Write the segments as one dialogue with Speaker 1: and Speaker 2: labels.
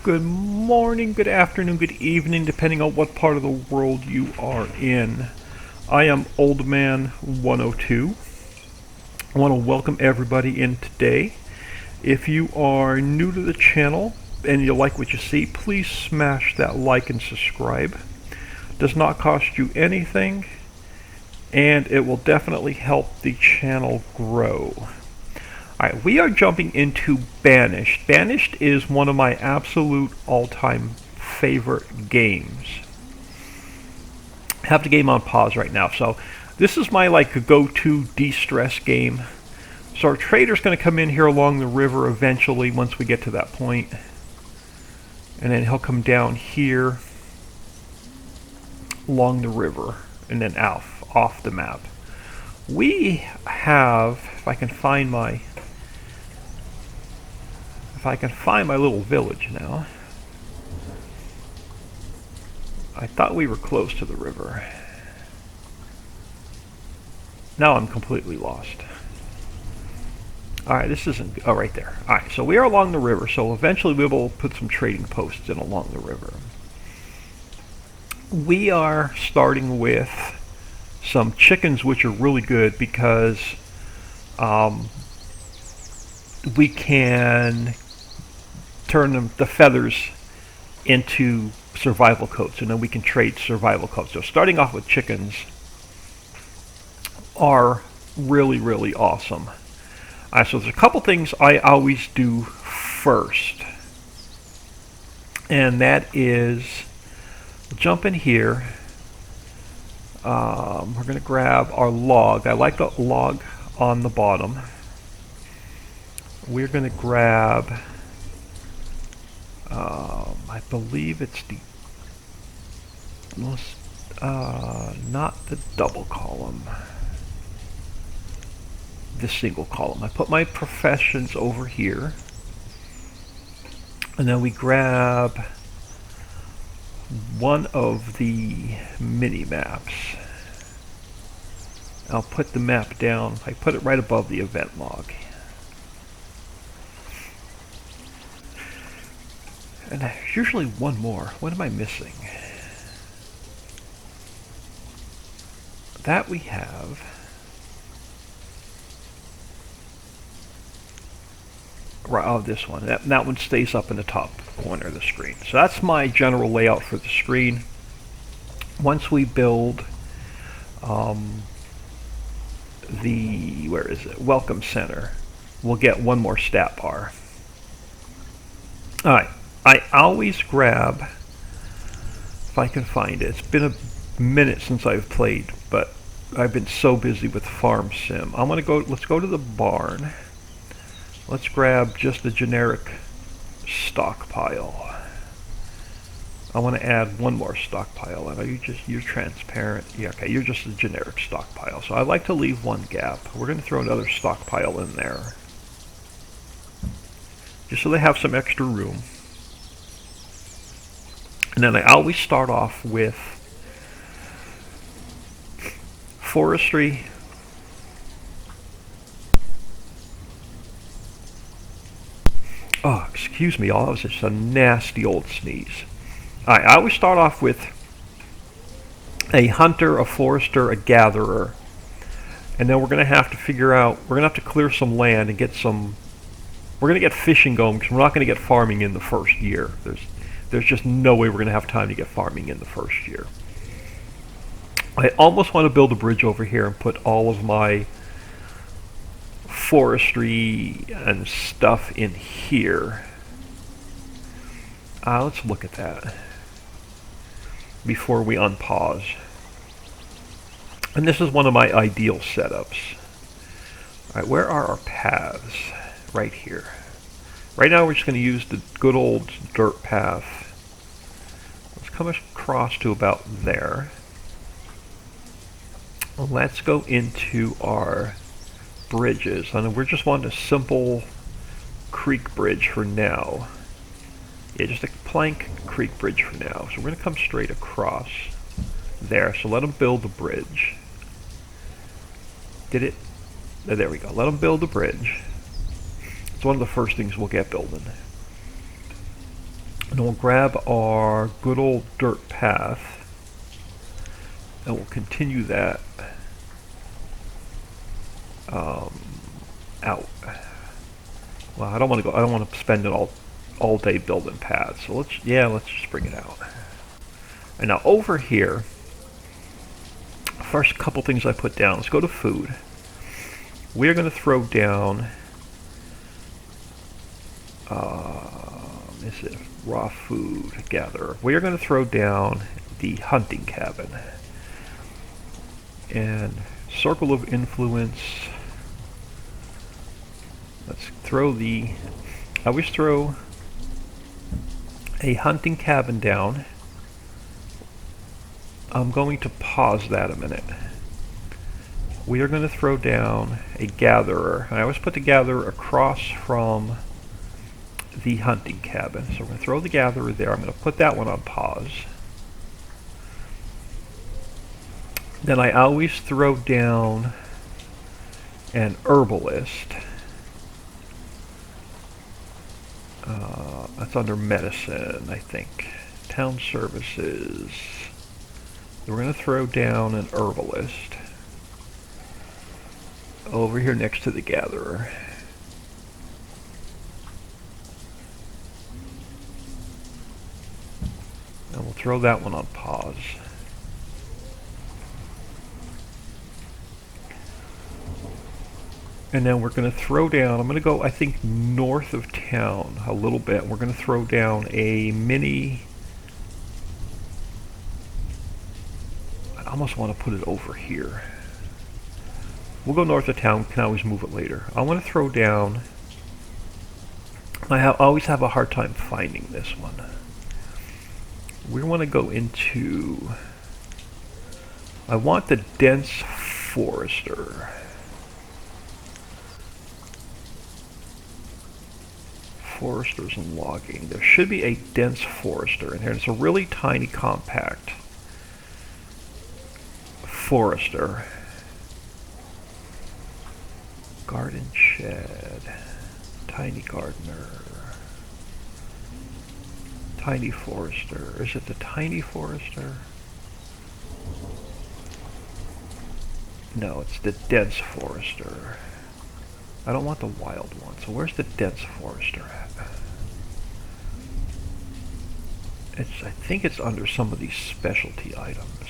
Speaker 1: Good morning, good afternoon, good evening, depending on what part of the world you are in. I am Old Man 102. I want to welcome everybody in today. If you are new to the channel and you like what you see, please smash that like and subscribe. Does not cost you anything, and it will definitely help the channel grow. Alright, we are jumping into Banished. Banished is one of my absolute all-time favorite games. I have the game on pause right now, so this is my go-to de-stress game. So our trader's going to come in here along the river eventually once we get to that point. And then he'll come down here along the river and then off the map. We have, if I can find my little village now. I thought we were close to the river. Now I'm completely lost. Alright, this isn't... Oh, right there. Alright, so we are along the river, so eventually we will put some trading posts in along the river. We are starting with some chickens, which are really good because we can turn the feathers into survival coats, and then we can trade survival coats. So starting off with chickens are really, really awesome. So there's a couple things I always do first, and that is jump in here. We're going to grab our log. I like the log on the bottom. We're going to grab I believe it's the not the double column, the single column. I put my professions over here, and then we grab one of the mini maps. I'll put the map down. I put it right above the event log. And there's usually one more. What am I missing? That we have. Right, oh, this one. That one stays up in the top corner of the screen. So that's my general layout for the screen. Once we build the, where is it? Welcome Center, we'll get one more stat bar. Alright. I always grab, if I can find it, it's been a minute since I've played, but I've been so busy with Farm Sim. I'm going to go, let's go to the barn. Let's grab just a generic stockpile. I want to add one more stockpile. I know you're transparent. Yeah, okay, you're just a generic stockpile. So I like to leave one gap. We're going to throw another stockpile in there, just so they have some extra room. And then I always start off with forestry, oh, excuse me, that was just a nasty old sneeze. I always start off with a hunter, a forester, a gatherer, and then we're going to have to figure out, we're going to have to clear some land and get some, we're going to get fishing going because we're not going to get farming in the first year. There's just no way we're going to have time to get farming in the first year. I almost want to build a bridge over here and put all of my forestry and stuff in here. Let's look at that before we unpause. And this is one of my ideal setups. Alright, where are our paths? Right here. Right now we're just going to use the good old dirt path. Let's come across to about there. Let's go into our bridges. And we're just wanting a simple creek bridge for now. Yeah, just a plank creek bridge for now. So we're going to come straight across there. So let them build the bridge. Did it? Oh, there we go. Let them build the bridge. It's one of the first things we'll get building. And we'll grab our good old dirt path, and we'll continue that out. Well, I don't want to go. I don't want to spend it all day building paths. So let's just bring it out. And now over here, first couple things I put down. Let's go to food. We're going to throw down. Is it raw food gatherer? We are going to throw down the hunting cabin and circle of influence. Let's throw I always throw a hunting cabin down. I'm going to pause that a minute. We are going to throw down a gatherer. I always put the gatherer across from the hunting cabin. So we're going to throw the gatherer there. I'm going to put that one on pause. Then I always throw down an herbalist. That's under medicine, I think. Town services. We're going to throw down an herbalist over here next to the gatherer. And we'll throw that one on pause. And then we're going to throw down, I'm going to go, I think, north of town a little bit. We're going to throw down a mini, I almost want to put it over here. We'll go north of town, can always move it later. I want to throw down, I always have a hard time finding this one. We want to go into, I want the dense forester. Foresters and logging. There should be a dense forester in here. It's a really tiny, compact forester. Garden shed. Tiny gardener. Tiny forester. Is it the tiny forester? No, it's the dense forester. I don't want the wild one. So where's the dense forester at? I think it's under some of these specialty items.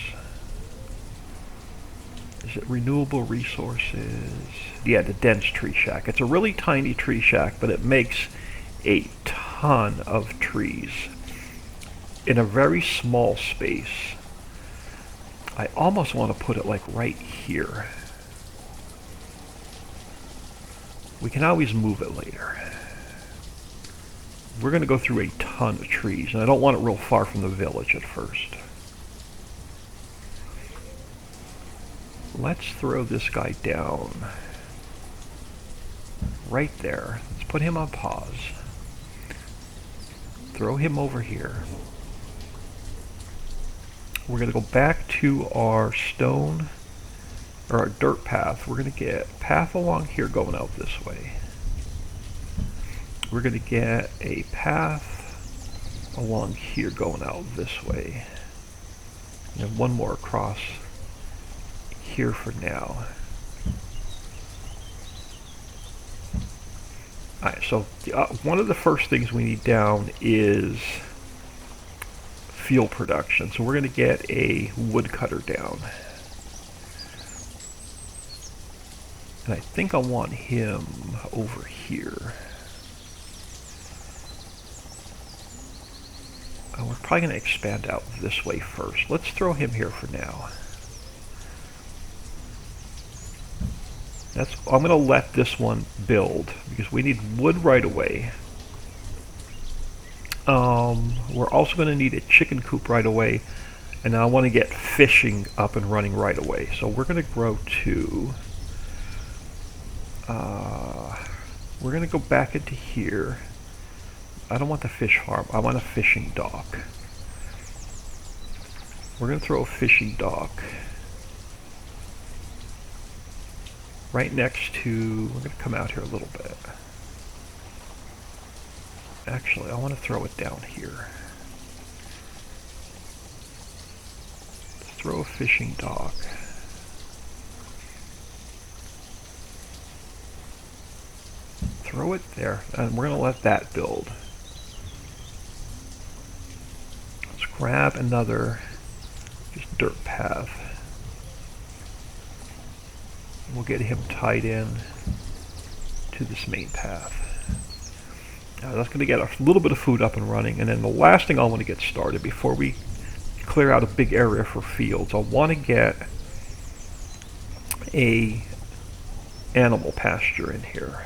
Speaker 1: Is it renewable resources? Yeah, the dense tree shack. It's a really tiny tree shack, but it makes a ton of trees in a very small space. I almost want to put it like right here. We can always move it later. We're going to go through a ton of trees, and I don't want it real far from the village at first. Let's throw this guy down right there. Let's put him on pause. Throw him over here. We're going to go back to our stone, or our dirt path. We're going to get path along here going out this way. We're going to get a path along here going out this way. And one more across here for now. Alright, so one of the first things we need down is fuel production. So we're going to get a woodcutter down. And I think I want him over here. We're probably going to expand out this way first. Let's throw him here for now. I'm going to let this one build because we need wood right away. We're also going to need a chicken coop right away, and I want to get fishing up and running right away. So we're going to grow to. We're going to go back into here. I don't want the fish farm. I want a fishing dock. We're going to throw a fishing dock right next to, we're going to come out here a little bit. Actually, I want to throw it down here. Let's throw a fishing dock. Throw it there, and we're going to let that build. Let's grab another just dirt path. We'll get him tied in to this main path. Now that's going to get a little bit of food up and running, and then the last thing I want to get started before we clear out a big area for fields, I want to get a animal pasture in here.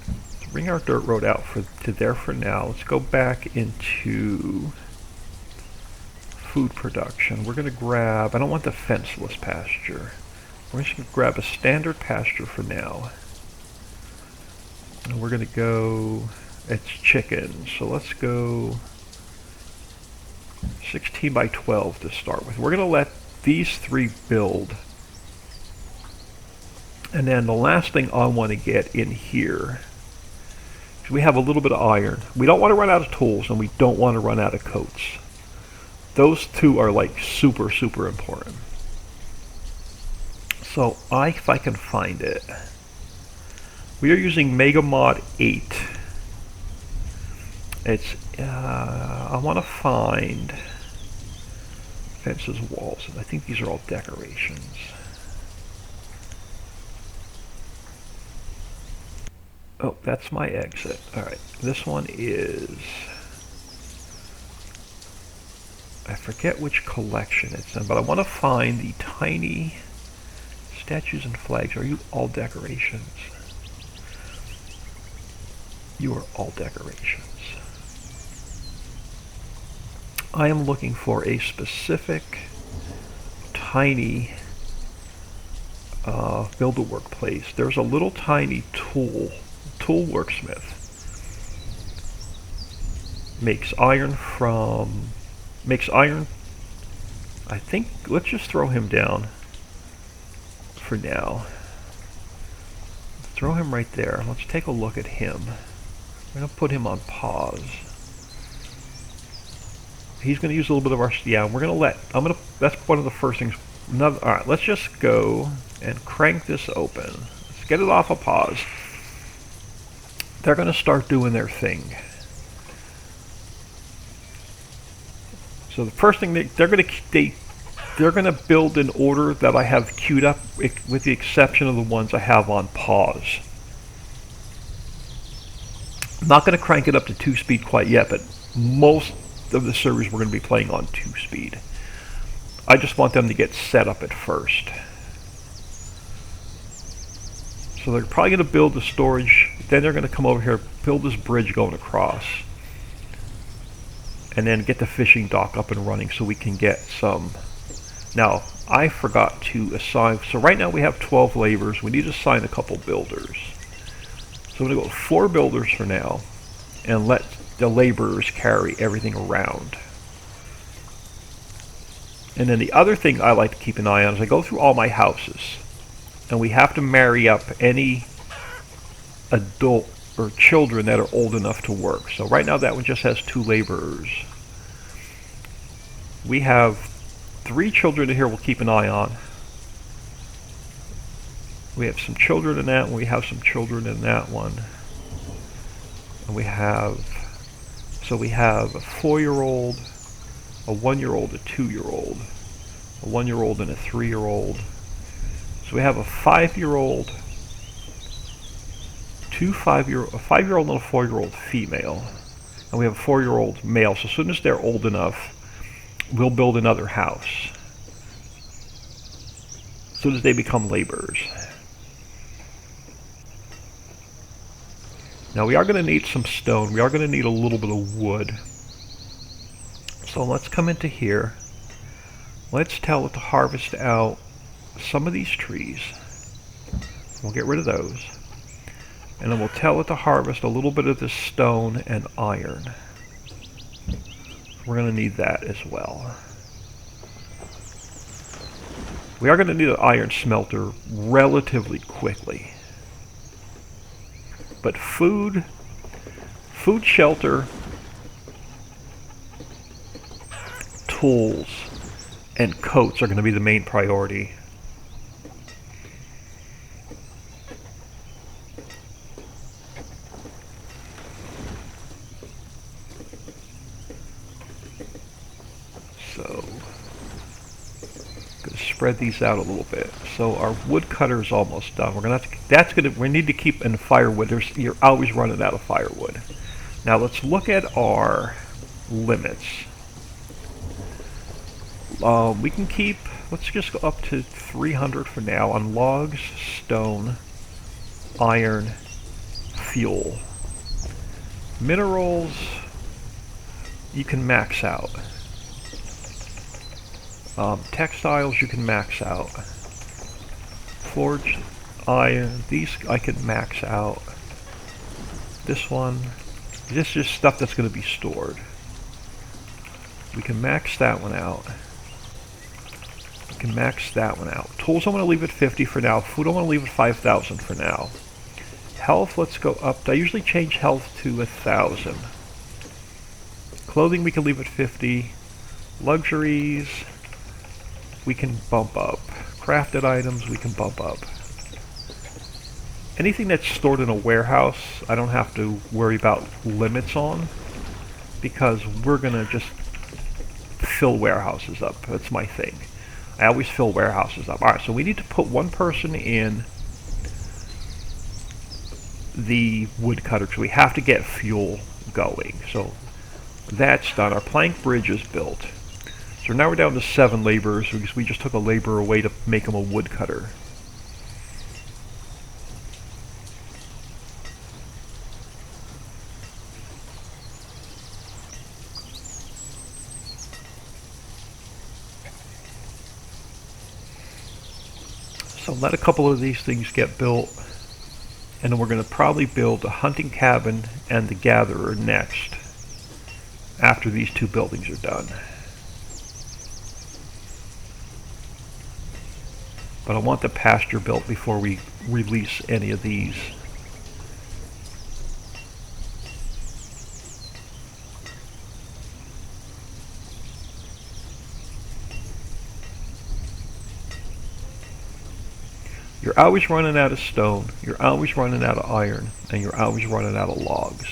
Speaker 1: Let's bring our dirt road out to there for now. Let's go back into food production. We're going to grab, I don't want the fenceless pasture. We're just going to grab a standard pasture for now. And we're going to go, it's chickens, so let's go 16 by 12 to start with. We're going to let these three build. And then the last thing I want to get in here is we have a little bit of iron. We don't want to run out of tools, and we don't want to run out of coats. Those two are like super, super important. So if I can find it. We are using Mega Mod 8. It's, I want to find fences, walls. I think these are all decorations. Oh, that's my exit. Alright, this one is... I forget which collection it's in, but I want to find the tiny statues and flags. Are you all decorations? You are all decorations. I am looking for a specific tiny build a workplace. There's a little tiny tool worksmith. Makes iron, I think, let's just throw him down for now. Throw him right there. Let's take a look at him. I'm going to put him on pause. He's going to use a little bit of our, yeah, we're going to that's one of the first things. Alright, let's just go and crank this open. Let's get it off of pause. They're going to start doing their thing. So the first thing they're going to build in order that I have queued up, with the exception of the ones I have on pause. I'm not going to crank it up to 2-speed quite yet, but most of the servers we're going to be playing on 2-speed. I just want them to get set up at first. So they're probably going to build the storage, then they're going to come over here, build this bridge going across, and then get the fishing dock up and running so we can get some. Now, I forgot to assign, so right now we have 12 laborers. We need to assign a couple builders. So I'm going to go with 4 builders for now, and let the laborers carry everything around. And then the other thing I like to keep an eye on is I go through all my houses, and we have to marry up any adult or children that are old enough to work. So right now that one just has 2 laborers. We have 3 children in here we'll keep an eye on. We have some children in that one. We have some children in that one. And we have a 4-year-old, a 1-year-old, a 2-year-old, a 1-year-old, and a 3-year-old. So we have a 5-year-old, a 5-year-old and a 4-year-old female. And we have a 4-year-old male. So as soon as they're old enough, we'll build another house. As soon as they become laborers. Now we are going to need some stone. We are going to need a little bit of wood. So let's come into here. Let's tell it to harvest out some of these trees. We'll get rid of those. And then we'll tell it to harvest a little bit of this stone and iron. We're going to need that as well. We are going to need an iron smelter relatively quickly. But food, food, shelter, tools, and coats are going to be the main priority. So, going to spread these out a little bit. So our wood cutter is almost done. We're going to have to, we need to keep in firewood. You're always running out of firewood. Now let's look at our limits. We can keep, let's just go up to 300 for now on logs, stone, iron, fuel. Minerals, you can max out. Textiles, you can max out. Forged iron, these I can max out. This one, this is just stuff that's going to be stored. We can max that one out. We can max that one out. Tools, I'm going to leave at 50 for now. Food, I'm going to leave at 5,000 for now. Health, let's go up. I usually change health to 1,000. Clothing, we can leave at 50. Luxuries, we can bump up. Crafted items, we can bump up. Anything that's stored in a warehouse, I don't have to worry about limits on, because we're going to just fill warehouses up. That's my thing. I always fill warehouses up. Alright, so we need to put one person in the woodcutter, so we have to get fuel going. So that's done. Our plank bridge is built. So now we're down to 7 laborers because we just took a laborer away to make him a woodcutter. So let a couple of these things get built, and then we're going to probably build a hunting cabin and the gatherer next, after these 2 buildings are done. But I want the pasture built before we release any of these. You're always running out of stone, you're always running out of iron, and you're always running out of logs.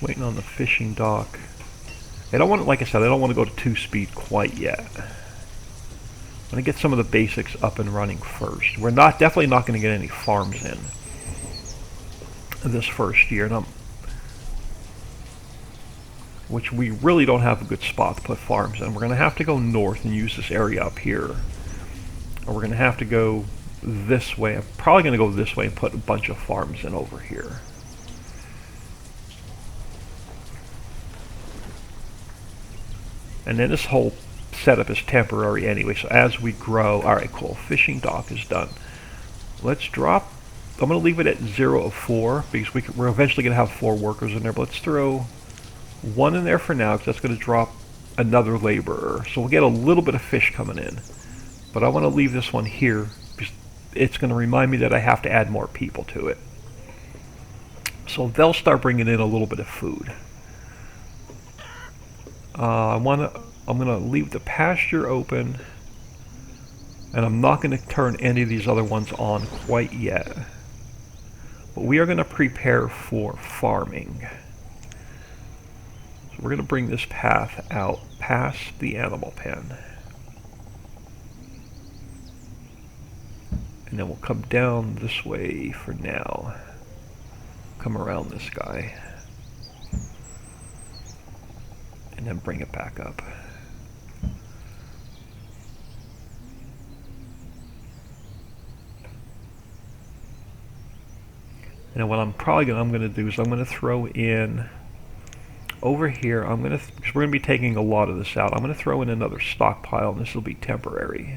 Speaker 1: Waiting on the fishing dock. I don't want, like I said, I don't want to go to 2-speed quite yet. I'm going to get some of the basics up and running first. We're definitely not going to get any farms in this first year, which we really don't have a good spot to put farms in. We're going to have to go north and use this area up here, or we're going to have to go this way. I'm probably going to go this way and put a bunch of farms in over here. And then this whole setup is temporary anyway, so as we grow... Alright, cool. Fishing dock is done. Let's drop... I'm going to leave it at 0 of 4, because we're eventually going to have 4 workers in there, but let's throw 1 in there for now, because that's going to drop another laborer. So we'll get a little bit of fish coming in. But I want to leave this one here, because it's going to remind me that I have to add more people to it. So they'll start bringing in a little bit of food. I'm going to leave the pasture open, and I'm not going to turn any of these other ones on quite yet. But we are going to prepare for farming. So we're going to bring this path out past the animal pen. And then we'll come down this way for now. Come around this guy. And then bring it back up. And what I'm going to do is I'm going to throw in over here, because we're gonna be taking a lot of this out, I'm gonna throw in another stockpile, and this will be temporary.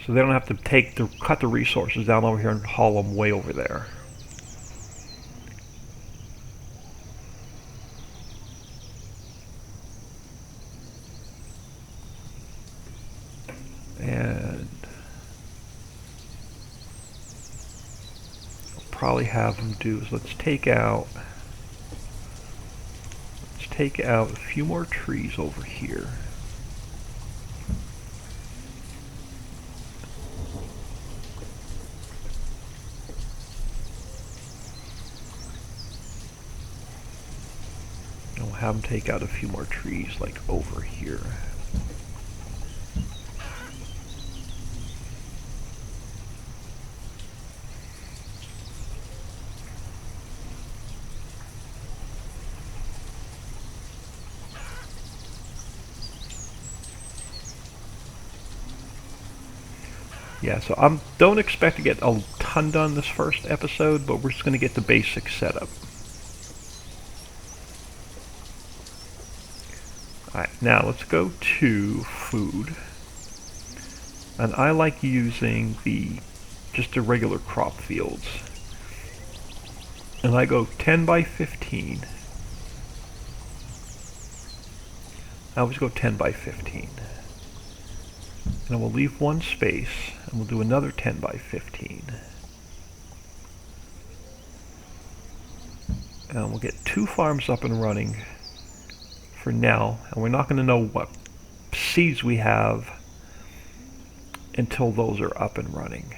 Speaker 1: So they don't have to cut the resources down over here and haul them way over there. And I'll probably have them do is let's take out a few more trees over here. And we'll have them take out a few more trees like over here. Yeah, so I don't expect to get a ton done this first episode, but we're just going to get the basic setup. Alright, now let's go to food. And I like using just the regular crop fields. And I go 10 by 15. I always go 10 by 15. And we'll leave one space, and we'll do another 10 by 15. And we'll get 2 farms up and running for now, and we're not going to know what seeds we have until those are up and running.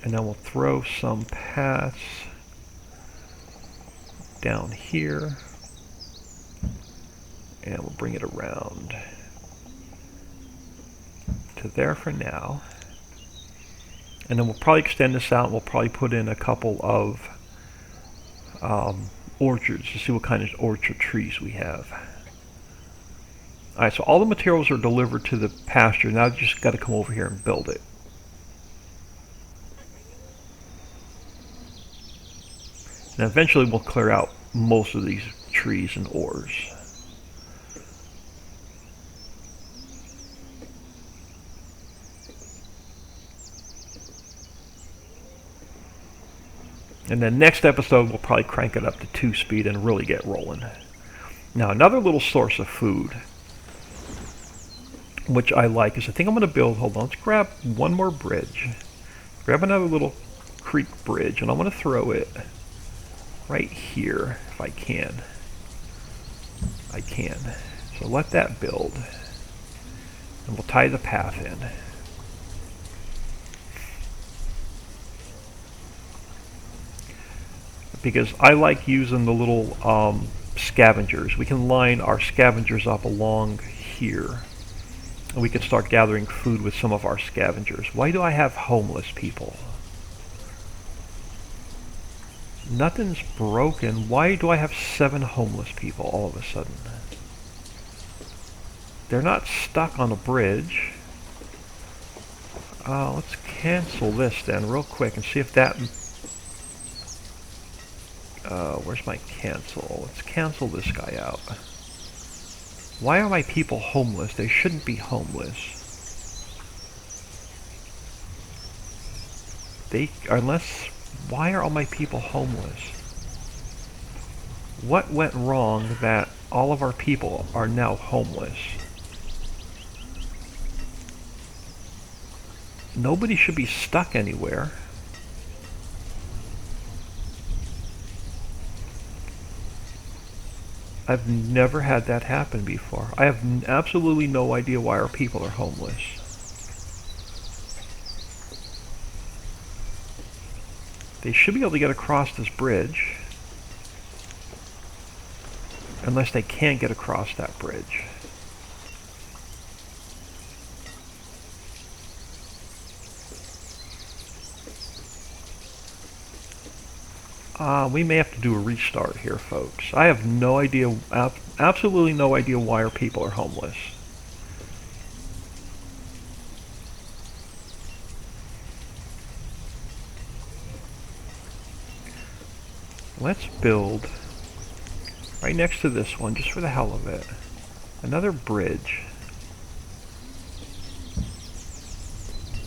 Speaker 1: And then we'll throw some paths down here, and we'll bring it around to there for now. And then we'll probably extend this out, and we'll probably put in a couple of orchards to see what kind of orchard trees we have. Alright, so all the materials are delivered to the pasture. Now you just got to come over here and build it. And eventually we'll clear out most of these trees and ores. And then next episode we'll probably crank it up to 2 speed and really get rolling. Now another little source of food, which I like, is I think I'm going to build, hold on, let's grab one more bridge. Grab another little creek bridge, and I'm going to throw it right here if I can. I can. So let that build. And we'll tie the path in. Because I like using the little scavengers. We can line our scavengers up along here. And we can start gathering food with some of our scavengers. Why do I have homeless people? Nothing's broken. Why do I have 7 homeless people all of a sudden? They're not stuck on a bridge. Let's cancel this then real quick and see if that... where's my cancel? Let's cancel this guy out. Why are my people homeless? They shouldn't be homeless. Why are all my people homeless? What went wrong that all of our people are now homeless? Nobody should be stuck anywhere. I've never had that happen before. I have absolutely no idea why our people are homeless. They should be able to get across this bridge. Unless they can't get across that bridge. We may have to do a restart here, folks. I have no idea, absolutely no idea why our people are homeless. let's build right next to this one, just for the hell of it, another bridge.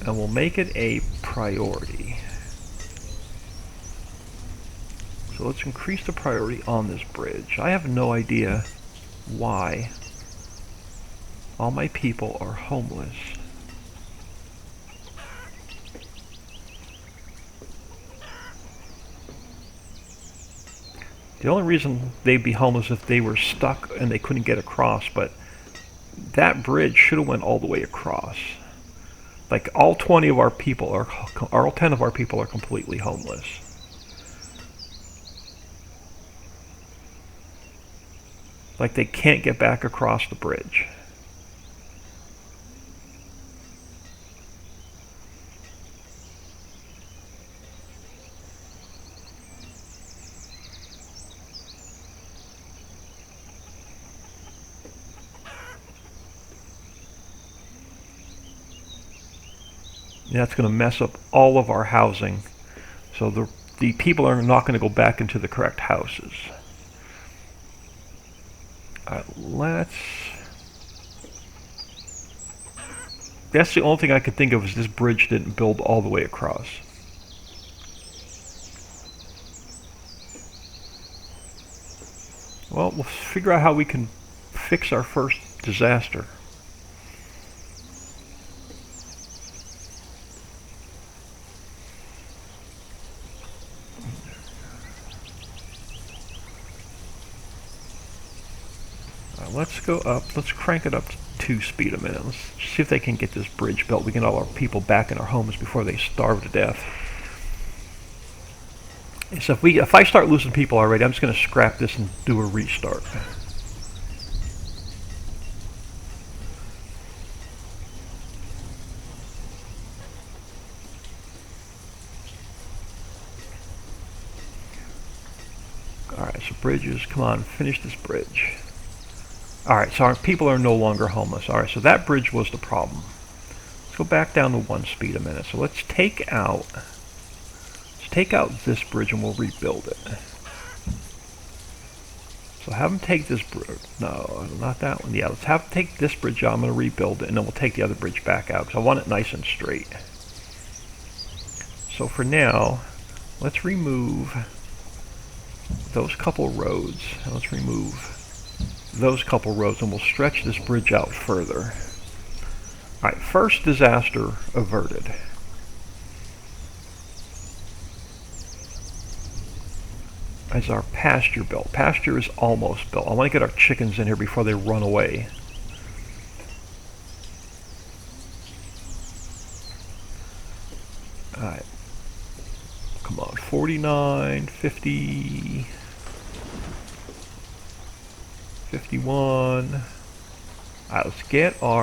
Speaker 1: And we'll make it a priority. So let's increase the priority on this bridge. I have no idea why all my people are homeless. The only reason they'd be homeless if they were stuck and they couldn't get across, but that bridge should have went all the way across. Like, all 20 of our people are, or all 10 of our people are completely homeless. Like, they can't get back across the bridge. That's going to mess up all of our housing. So the people are not going to go back into the correct houses. That's the only thing I could think of, is this bridge didn't build all the way across. Well, we'll figure out how we can fix our first disaster. Let's go up. Let's crank it up to 2 speed a minute. Let's see if they can get this bridge built. We can get all our people back in our homes before they starve to death. So if I start losing people already, I'm just going to scrap this and do a restart. Alright, so bridges, come on, finish this bridge. Alright, so our people are no longer homeless. Alright, so that bridge was the problem. Let's go back down to 1 speed a minute. So let's take out this bridge and we'll rebuild it. So have them take this bridge. No, not that one. Yeah, let's have them take this bridge out. I'm going to rebuild it, and then we'll take the other bridge back out because I want it nice and straight. So for now, let's remove those couple roads. And let's remove those couple roads, and we'll stretch this bridge out further. Alright, first disaster averted. Is our pasture built? Pasture is almost built. I want to get our chickens in here before they run away. Alright. Come on, 49, 50... 51. Alright,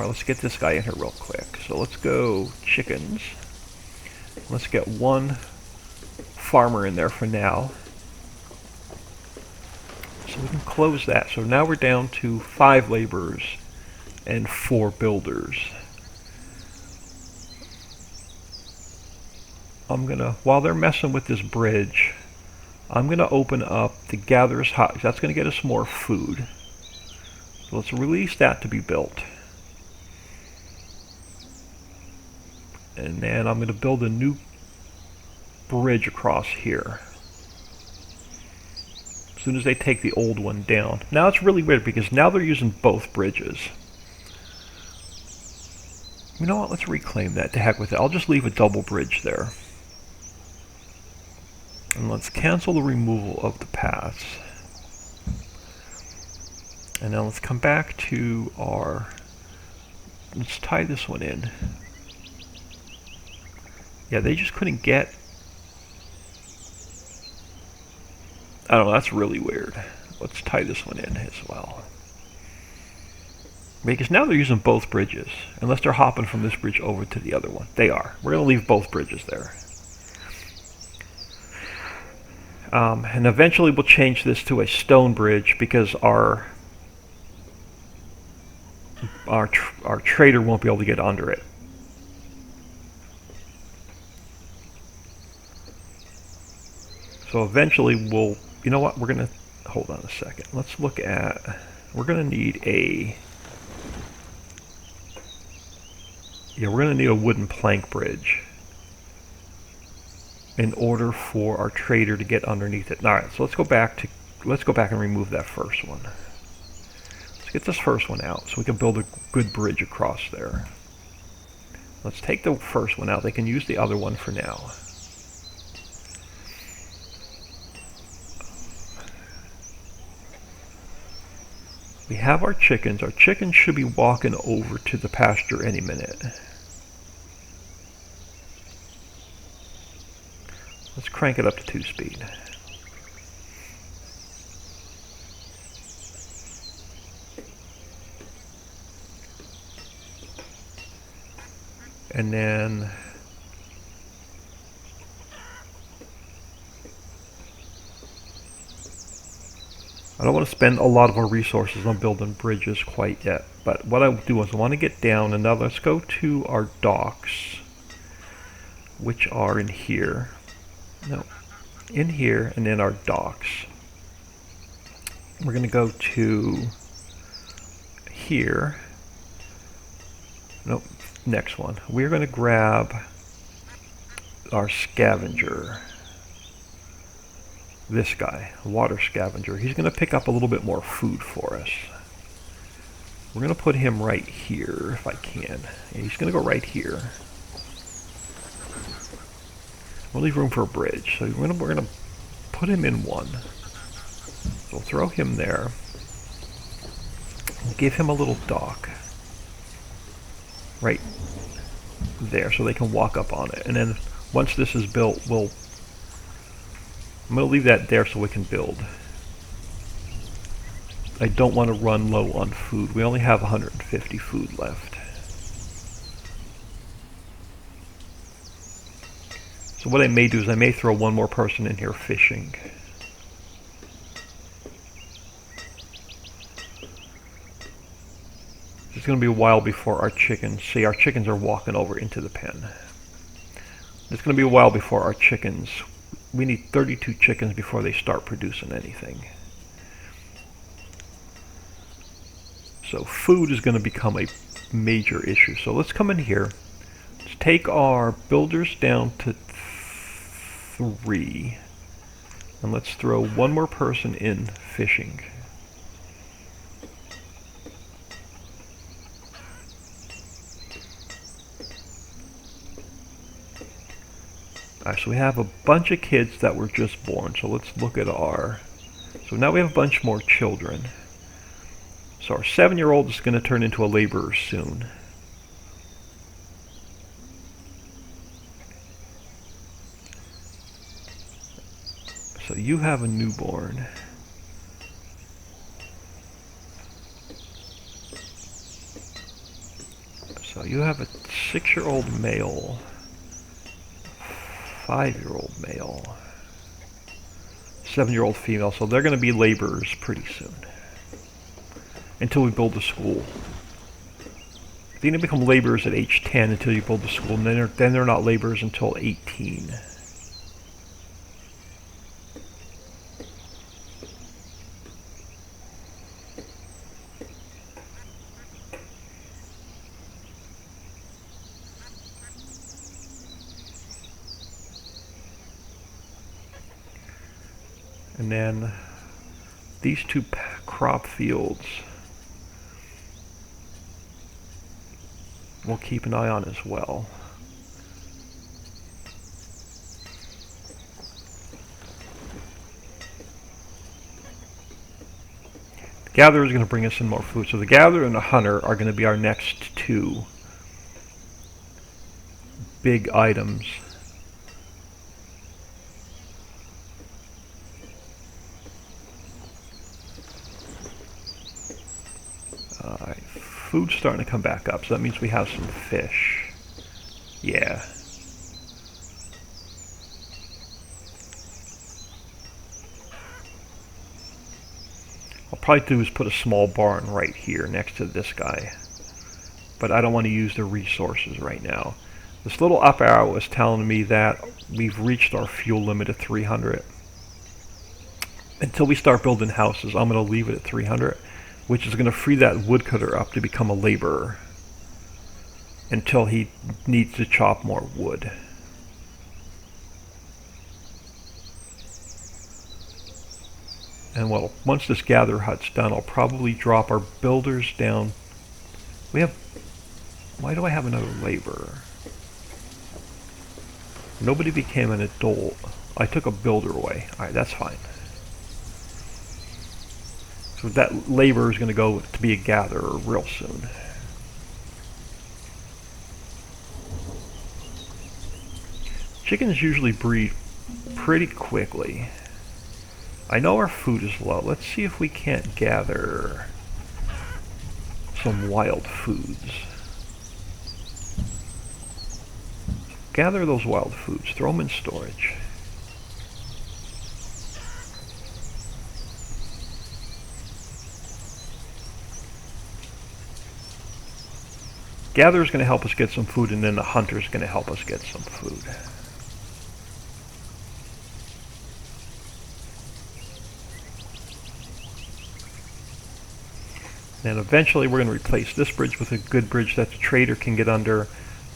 Speaker 1: let's get this guy in here real quick. So let's go chickens. Let's get 1 farmer in there for now. So we can close that. So now we're down to 5 laborers and 4 builders. While they're messing with this bridge, I'm gonna open up the gatherer's hut. That's gonna get us more food. So let's release that to be built. And then I'm going to build a new bridge across here. As soon as they take the old one down. Now it's really weird because now they're using both bridges. You know what? Let's reclaim that. To heck with it. I'll just leave a double bridge there. And let's cancel the removal of the paths. And now let's come back to let's tie this one in. Yeah, they just couldn't get... I don't know, that's really weird. Let's tie this one in as well. Because now they're using both bridges. Unless they're hopping from this bridge over to the other one. They are. We're going to leave both bridges there. And eventually we'll change this to a stone bridge because our trader won't be able to get under it. So eventually we'll you know what, we're gonna, hold on a second. Let's look at, we're gonna need a, yeah, we're gonna need a wooden plank bridge in order for our trader to get underneath it. Alright, so let's go back and remove that first one. Let's get this first one out so we can build a good bridge across there. Let's take the first one out. They can use the other one for now. We have our chickens. Our chickens should be walking over to the pasture any minute. Let's crank it up to 2-speed. And then I don't want to spend a lot of our resources on building bridges quite yet, but what I do is I want to get down, and now let's go to our docks, which are in here. No, in here, and then our docks. We're going to go to here. Nope, next one. We're going to grab our scavenger. This guy, water scavenger. He's going to pick up a little bit more food for us. We're going to put him right here if I can. And he's going to go right here. We'll leave room for a bridge. So we're going to put him in one. So we'll throw him there. We'll give him a little dock. Right there so they can walk up on it. And then once this is built, I'm going to leave that there so we can build. I don't want to run low on food. We only have 150 food left. So what I may do is I may throw one more person in here fishing. It's going to be a while before our chickens, see, our chickens are walking over into the pen. It's going to be a while before our chickens, we need 32 chickens before they start producing anything. So food is going to become a major issue. So let's come in here. Let's take our builders down to 3. And let's throw one more person in fishing. Alright, so we have a bunch of kids that were just born. So let's look at our... So now we have a bunch more children. So our 7-year-old is going to turn into a laborer soon. So you have a newborn. So you have a 6-year-old male. 5-year-old male. 7-year-old female. So they're going to be laborers pretty soon. Until we build a school. They're going to become laborers at age 10 until you build the school. And then they're not laborers until 18. And then these 2 crop fields we'll keep an eye on as well. The gatherer is going to bring us in more food. So the gatherer and the hunter are going to be our next 2 big items. Alright, food's starting to come back up, so that means we have some fish. Yeah. I'll probably do is put a small barn right here next to this guy. But I don't want to use the resources right now. This little up arrow is telling me that we've reached our fuel limit of 300. until we start building houses, I'm going to leave it at 300, which is going to free that woodcutter up to become a laborer until he needs to chop more wood. And well, once this gather hut's done, I'll probably drop our builders down. Why do I have another laborer? Nobody became an adult. I took a builder away. Alright, that's fine. So that laborer is going to go to be a gatherer real soon. Chickens usually breed pretty quickly. I know our food is low. Let's see if we can't gather some wild foods. Gather those wild foods. Throw them in storage. Gather is going to help us get some food, and then the hunter is going to help us get some food. And eventually we're going to replace this bridge with a good bridge that the trader can get under.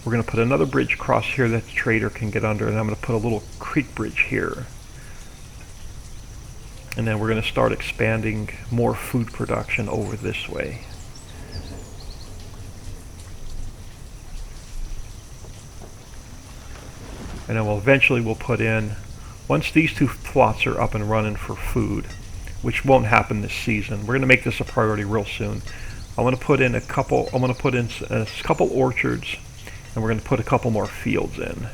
Speaker 1: We're going to put another bridge across here that the trader can get under, and I'm going to put a little creek bridge here. And then we're going to start expanding more food production over this way. And then eventually we'll put in, once these two plots are up and running for food, which won't happen this season. We're going to make this a priority real soon. I want to put in a couple orchards, and we're going to put a couple more fields in.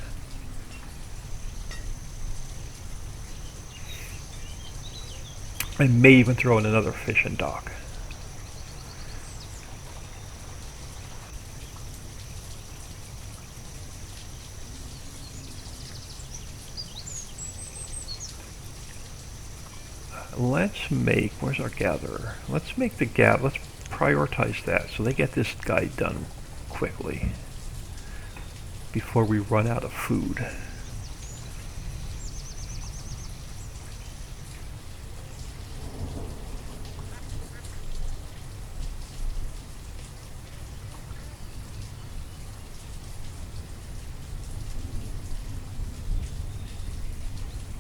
Speaker 1: I may even throw in another fishing dock. Let's make, where's our gatherer? Let's make the let's prioritize that so they get this guy done quickly before we run out of food.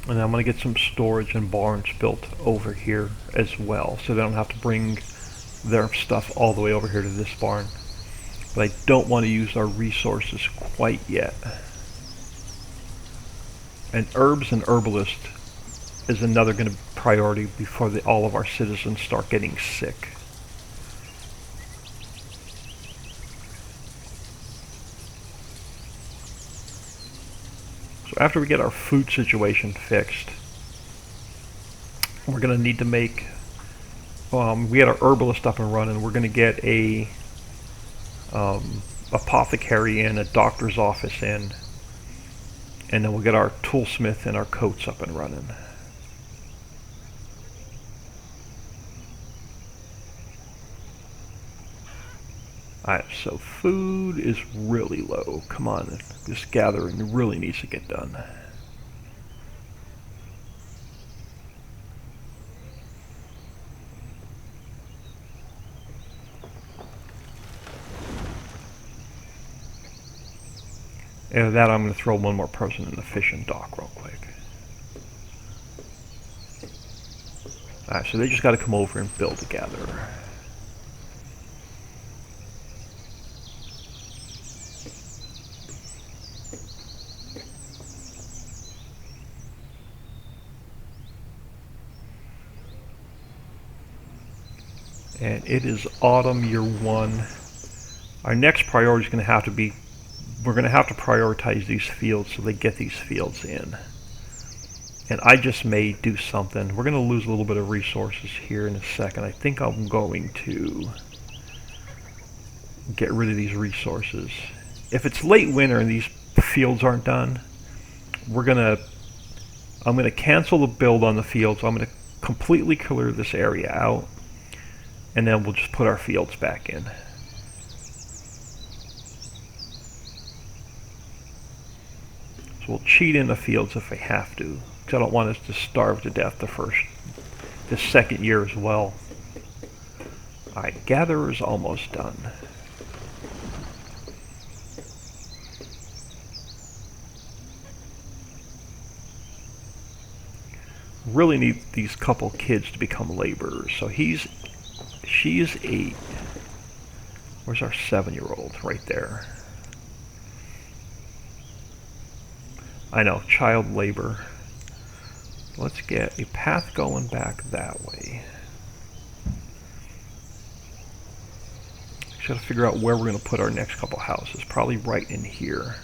Speaker 1: And I'm going to get some storage and barns built over here as well, so they don't have to bring their stuff all the way over here to this barn. But I don't want to use our resources quite yet. And herbs and herbalist is another going to priority before all of our citizens start getting sick. So after we get our food situation fixed, we're going to need to make, we had our herbalist up and running. We're going to get a apothecary in, a doctor's office in, and then we'll get our toolsmith and our coats up and running. Alright, so food is really low. Come on, this gathering really needs to get done. And that I'm going to throw one more person in the fishing dock real quick. Alright, so they just got to come over and build a gatherer. And it is autumn year one. Our next priority is going to have to be, we're going to have to prioritize these fields so they get these fields in. And I just may do something. We're going to lose a little bit of resources here in a second. I think I'm going to get rid of these resources. If it's late winter and these fields aren't done, I'm going to cancel the build on the fields. I'm going to completely clear this area out. And then we'll just put our fields back in. So we'll cheat in the fields if we have to, because I don't want us to starve to death the first the second year as well. Alright, gatherer's almost done. Really need these couple kids to become laborers. So she's 8. Where's our 7-year-old? Right there. I know, child labor. Let's get a path going back that way. Just gotta figure out where we're gonna put our next couple houses. Probably right in here.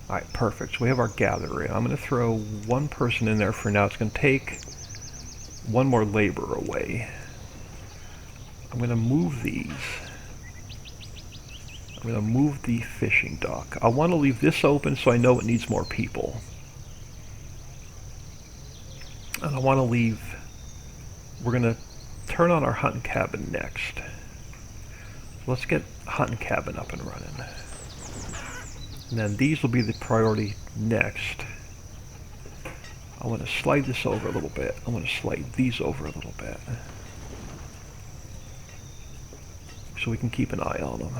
Speaker 1: Alright, perfect. So we have our gathering. I'm going to throw one person in there for now. It's going to take one more labor away. I'm going to move these. I'm going to move the fishing dock. I want to leave this open so I know it needs more people. And I want to leave... We're going to turn on our hunting cabin next. Let's get hunting cabin up and running. And then these will be the priority next. I want to slide this over a little bit. I want to slide these over a little bit. So we can keep an eye on them.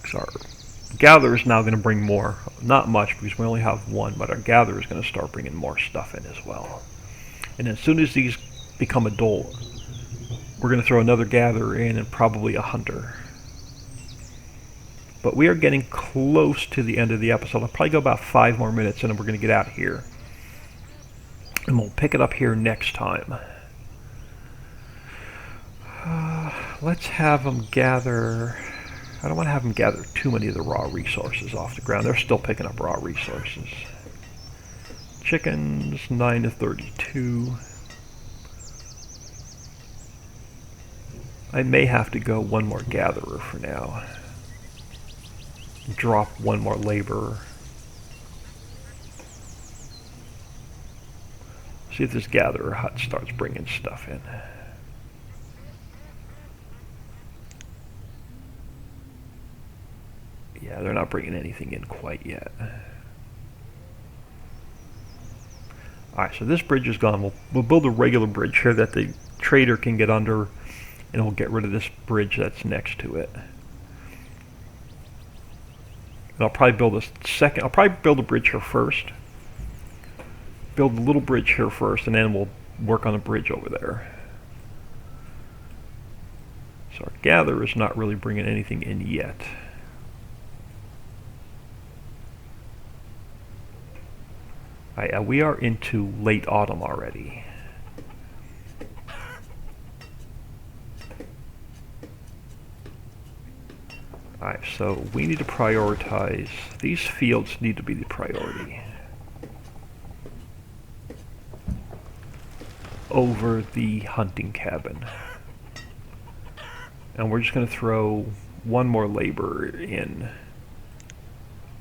Speaker 1: So our gather is now going to bring more. Not much because we only have one, but our gather is going to start bringing more stuff in as well. And as soon as these become adult, we're going to throw another gatherer in and probably a hunter. But we are getting close to the end of the episode. I'll probably go about 5 more minutes and then we're going to get out of here. And we'll pick it up here next time. Let's have them gather... I don't want to have them gather too many of the raw resources off the ground. They're still picking up raw resources. Chickens, 9 to 32. I may have to go one more gatherer for now. Drop one more laborer. See if this gatherer hut starts bringing stuff in. Yeah, they're not bringing anything in quite yet. Alright, so this bridge is gone. We'll build a regular bridge here that the trader can get under, and we'll get rid of this bridge that's next to it. And I'll probably build a second. I'll probably build a bridge here first. Build a little bridge here first, and then we'll work on the bridge over there. So our gather is not really bringing anything in yet. We are into late autumn already. Alright, so we need to prioritize. These fields need to be the priority over the hunting cabin. And we're just going to throw one more laborer in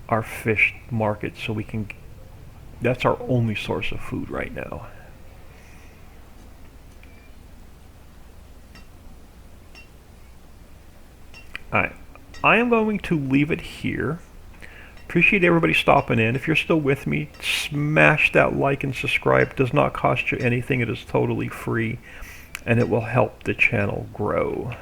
Speaker 1: our fish market so we can... That's our only source of food right now. Alright, I am going to leave it here. Appreciate everybody stopping in. If you're still with me, smash that like and subscribe. It does not cost you anything. It is totally free, and it will help the channel grow.